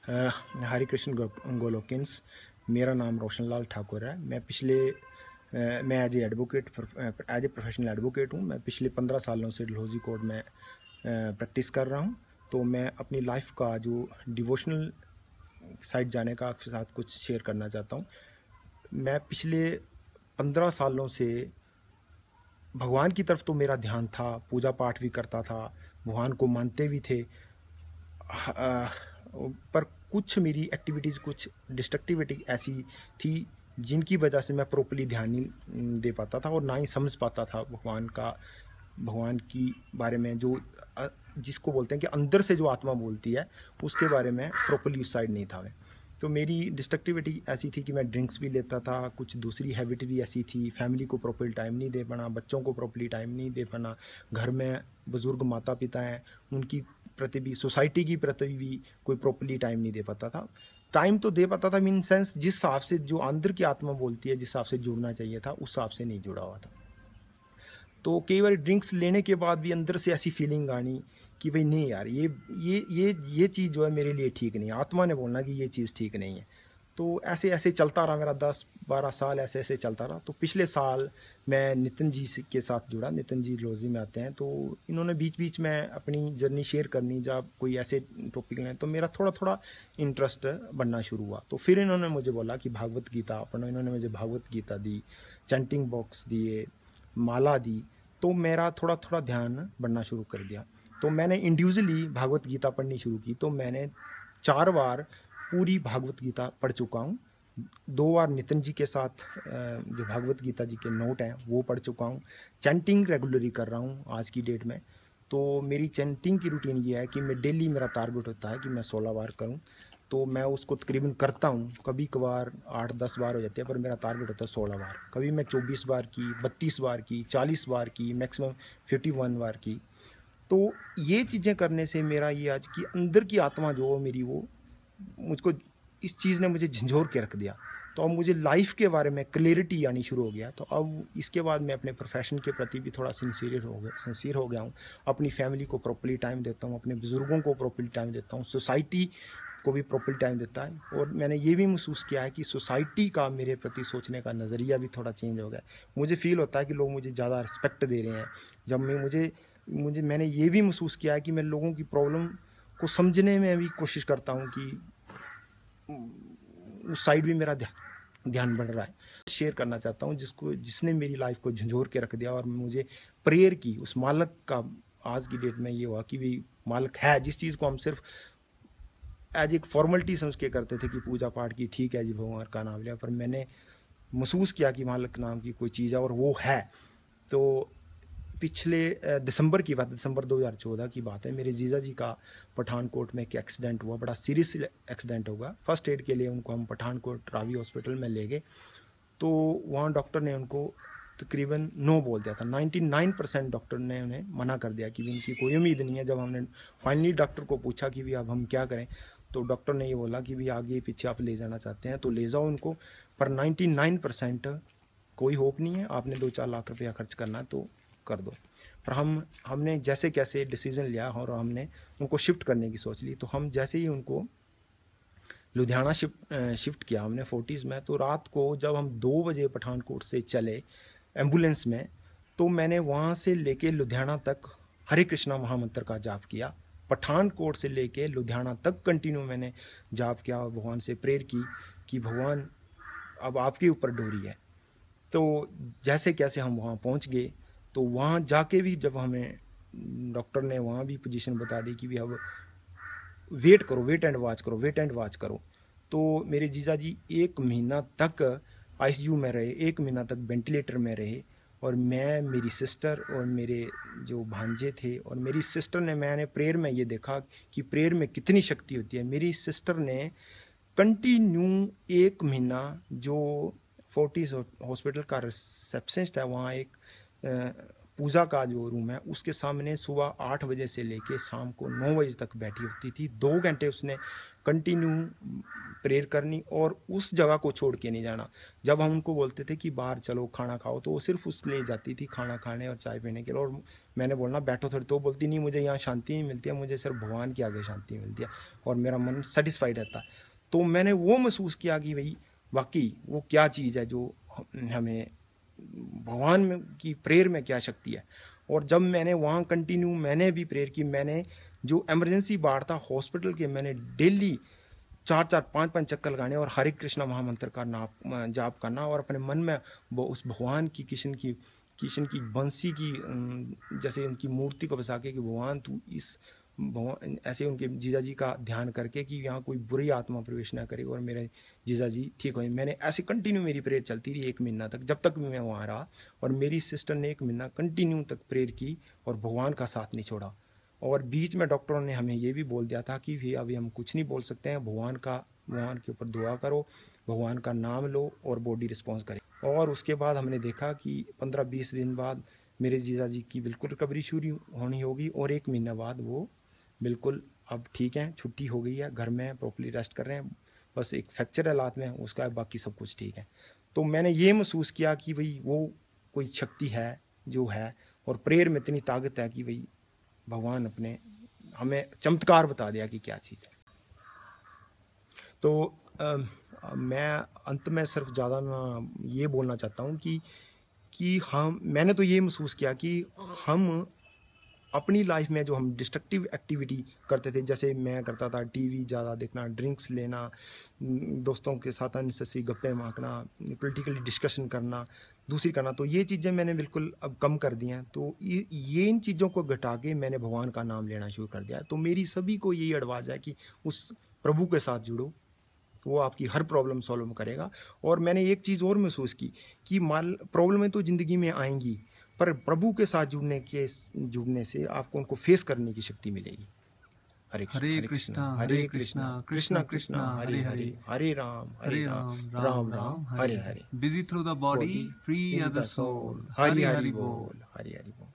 हरे कृष्ण गोलोकिन्स। मेरा नाम रोशन लाल ठाकुर है। मैं एज ए प्रोफेशनल एडवोकेट हूँ। मैं पिछले 15 सालों से डलहौजी कोर्ट में प्रैक्टिस कर रहा हूँ। तो मैं अपनी लाइफ का जो डिवोशनल साइड जाने का आपके साथ कुछ शेयर करना चाहता हूँ। मैं पिछले 15 सालों से भगवान की तरफ तो मेरा ध्यान था, पूजा पाठ भी करता था, भगवान को मानते भी थे। अ, पर कुछ मेरी एक्टिविटीज़, कुछ डिस्ट्रक्टिविटी ऐसी थी जिनकी वजह से मैं प्रॉपर्ली ध्यान नहीं दे पाता था और ना ही समझ पाता था भगवान की बारे में, जो जिसको बोलते हैं कि अंदर से जो आत्मा बोलती है, उसके बारे में प्रॉपर्ली उस साइड नहीं था मैं। तो मेरी डिस्ट्रक्टिविटी ऐसी थी कि मैं ड्रिंक्स भी लेता था, कुछ दूसरी हैबिट भी ऐसी थी, फैमिली को प्रॉपर्ली टाइम नहीं दे पाना, बच्चों को प्रॉपर्ली टाइम नहीं दे पाना, घर में बुज़ुर्ग माता पिता हैं उनकी प्रति भी, सोसाइटी की प्रति भी कोई प्रॉपर्ली टाइम नहीं दे पाता था। टाइम तो दे पाता था मीन सेंस, जिस हिसाब से जो अंदर की आत्मा बोलती है, जिस हिसाब से जुड़ना चाहिए था, उस हिसाब से नहीं जुड़ा हुआ था। तो कई बार ड्रिंक्स लेने के बाद भी अंदर से ऐसी फीलिंग आनी कि भाई नहीं यार, ये चीज़ जो है मेरे लिए ठीक नहीं है। आत्मा ने बोलना कि ये चीज़ ठीक नहीं है। तो ऐसे ऐसे चलता रहा, मेरा 10-12 साल ऐसे ऐसे चलता रहा। तो पिछले साल मैं नितिन जी के साथ जुड़ा। नितिन जी डलहौजी में आते हैं, तो इन्होंने बीच बीच में अपनी जर्नी शेयर करनी, जब कोई ऐसे टॉपिक लें तो मेरा थोड़ा थोड़ा इंटरेस्ट बनना शुरू हुआ। तो फिर इन्होंने मुझे बोला कि भागवत गीता पढ़ो। इन्होंने मुझे भागवत गीता दी, चैंटिंग बॉक्स दिए, माला दी। तो मेरा थोड़ा थोड़ा ध्यान बढ़ना शुरू कर दिया। तो मैंने इंडिविजुअली भागवत गीता पढ़नी शुरू की। तो मैंने 4 बार पूरी भागवत गीता पढ़ चुका हूँ। 2 बार नितिन जी के साथ जो भागवत गीता जी के नोट हैं वो पढ़ चुका हूँ। चैंटिंग रेगुलरली कर रहा हूँ आज की डेट में। तो मेरी चैंटिंग की रूटीन ये है कि मैं डेली, मेरा टारगेट होता है कि मैं 16 बार करूँ। तो मैं उसको तकरीबन करता हूँ। कभी कभार 8-10 बार हो जाते हैं, पर मेरा टारगेट होता है 16 बार। कभी मैं 24 बार की, 32 बार की, 40 बार की, मैक्सिमम 51 बार की। तो ये चीज़ें करने से मेरा ये आज की अंदर की आत्मा जो मेरी, वो मुझको, इस चीज़ ने मुझे झंझोर के रख दिया। तो अब मुझे लाइफ के बारे में क्लैरिटी आनी शुरू हो गया। तो अब इसके बाद मैं अपने प्रोफेशन के प्रति भी थोड़ा सिंसियर हो गया हूँ। अपनी फैमिली को प्रॉपर्ली टाइम देता हूँ, अपने बुज़ुर्गों को प्रॉपर्ली टाइम देता हूँ, सोसाइटी को भी प्रॉपर्ली टाइम देता है। और मैंने ये भी महसूस किया है कि सोसाइटी का मेरे प्रति सोचने का नज़रिया भी थोड़ा चेंज हो गया। मुझे फील होता है कि लोग मुझे ज़्यादा रिस्पेक्ट दे रहे हैं। जब मैं मुझे मुझे मैंने ये भी महसूस किया है कि मैं लोगों की प्रॉब्लम को समझने में भी कोशिश करता हूँ कि उस साइड भी मेरा ध्यान बढ़ रहा है। शेयर करना चाहता हूँ जिसने मेरी लाइफ को झंझोर के रख दिया और मुझे प्रेयर की उस मालक का आज की डेट में ये हुआ कि भी मालक है, जिस चीज़ को हम सिर्फ एज एक फॉर्मेलिटी समझ के करते थे कि पूजा पाठ की, ठीक है जी भगवान का नाम लिया, पर मैंने महसूस किया कि मालक नाम की कोई चीज़ है और वो है। तो पिछले दिसंबर की बात, दिसंबर 2014 की बात है। मेरे जीजा जी का पठानकोट में एक एक्सीडेंट हुआ, बड़ा सीरियस एक्सीडेंट होगा। फर्स्ट एड के लिए उनको हम पठानकोट रावी हॉस्पिटल में ले गए। तो वहाँ डॉक्टर ने उनको तकरीबन नो बोल दिया था। 99% डॉक्टर ने उन्हें मना कर दिया कि इनकी कोई उम्मीद नहीं है। जब हमने फाइनली डॉक्टर को पूछा कि भी अब हम क्या करें, तो डॉक्टर ने ये बोला कि भी आगे पीछे आप ले जाना चाहते हैं तो ले जाओ उनको, पर 99% कोई होप नहीं है, आपने 2-4 लाख रुपया खर्च करना है तो कर दो। पर हमने जैसे कैसे डिसीज़न लिया और हमने उनको शिफ्ट करने की सोच ली। तो हम जैसे ही उनको लुधियाना शिफ्ट किया हमने फोर्टिस में, तो रात को जब हम 2 बजे पठानकोट से चले एम्बुलेंस में, तो मैंने वहाँ से लेके लुधियाना तक हरे कृष्णा महामंत्र का जाप किया। पठानकोट से लेके लुधियाना तक कंटिन्यू मैंने जाप किया और भगवान से प्रेयर की कि भगवान अब आपके ऊपर डोरी है। तो जैसे कैसे हम वहाँ पहुँच गए। तो वहाँ जाके भी जब हमें डॉक्टर ने वहाँ भी पोजीशन बता दी कि भी अब वेट करो, वेट एंड वॉच करो, वेट एंड वॉच करो। तो मेरे जीजा जी 1 महीना तक आईसीयू में रहे, 1 महीना तक वेंटिलेटर में रहे। और मैं, मेरी सिस्टर और मेरे जो भांजे थे और मेरी सिस्टर ने, मैंने प्रेयर में ये देखा कि प्रेयर में कितनी शक्ति होती है। मेरी सिस्टर ने कंटिन्यू 1 महीना, जो फोर्टिस हॉस्पिटल का रिसेप्शनिस्ट है वहाँ, एक पूजा का जो रूम है उसके सामने सुबह 8 बजे से लेके शाम को 9 बजे तक बैठी होती थी। 2 घंटे उसने कंटिन्यू प्रेयर करनी और उस जगह को छोड़ के नहीं जाना। जब हम उनको बोलते थे कि बाहर चलो खाना खाओ, तो वो सिर्फ उस लिए जाती थी खाना खाने और चाय पीने के लिए। और मैंने बोलना बैठो थोड़ी, तो बोलती नहीं, मुझे यहाँ शांति नहीं मिलती है, मुझे सिर्फ भगवान के आगे शांति मिलती है और मेरा मन सेटिस्फाइड रहता है। तो मैंने वो महसूस किया कि भाई वाकई वो क्या चीज़ है जो हमें भगवान में की प्रेयर में क्या शक्ति है। और जब मैंने वहाँ कंटिन्यू मैंने भी प्रेयर की, मैंने जो इमरजेंसी वार्ड था हॉस्पिटल के, मैंने डेली 4-4 5-5 चक्कर लगाने और हरे कृष्णा महामंत्र का नाम जाप करना और अपने मन में वो उस भगवान की किशन की बंसी की जैसे उनकी मूर्ति को बसा के कि भगवान तू इस भगवान, ऐसे उनके जीजा जी का ध्यान करके कि यहाँ कोई बुरी आत्मा प्रवेश ना करे और मेरे जीजा जी ठीक हो। मैंने ऐसे कंटिन्यू मेरी प्रेयर चलती रही 1 महीना तक, जब तक मैं वहाँ रहा। और मेरी सिस्टर ने 1 महीना कंटिन्यू तक प्रेयर की और भगवान का साथ नहीं छोड़ा। और बीच में डॉक्टरों ने हमें ये भी बोल दिया था कि भी अभी हम कुछ नहीं बोल सकते हैं, भगवान के ऊपर दुआ करो, भगवान का नाम लो और बॉडी रिस्पॉन्स करे। और उसके बाद हमने देखा कि 15-20 दिन बाद मेरे जीजा जी की बिल्कुल रिकवरी शुरू होनी होगी और 1 महीना बाद वो बिल्कुल अब ठीक हैं, छुट्टी हो गई है, घर में प्रॉपर्ली रेस्ट कर रहे हैं, बस एक फ्रैक्चर है लात में, उसका बाकी सब कुछ ठीक है। तो मैंने ये महसूस किया कि भाई वो कोई शक्ति है जो है, और प्रेयर में इतनी ताकत है कि भाई भगवान अपने हमें चमत्कार बता दिया कि क्या चीज़ है। तो मैं अंत में सिर्फ ज़्यादा ना ये बोलना चाहता हूँ कि मैंने तो ये महसूस किया कि हम अपनी लाइफ में जो हम डिस्ट्रक्टिव एक्टिविटी करते थे, जैसे मैं करता था टीवी ज़्यादा देखना, ड्रिंक्स लेना, दोस्तों के साथ अननेसेसरी गप्पे मारना, पॉलिटिकली डिस्कशन करना, दूसरी करना, तो ये चीज़ें मैंने बिल्कुल अब कम कर दी हैं। तो ये इन चीज़ों को घटा के मैंने भगवान का नाम लेना शुरू कर दिया। तो मेरी सभी को यही एडवाइस है कि उस प्रभु के साथ जुड़ो, वो आपकी हर प्रॉब्लम सॉल्व करेगा। और मैंने एक चीज़ और महसूस की कि प्रॉब्लमें तो ज़िंदगी में आएंगी, पर प्रभु के साथ जुड़ने से आपको उनको फेस करने की शक्ति मिलेगी। Hare Krishna Hare Krishna Krishna Krishna Hare Hare, Hare Ram Ram Ram Hare Hare. Busy through the body, free as a soul. Hari Hari बोल, हरि हरि बोल।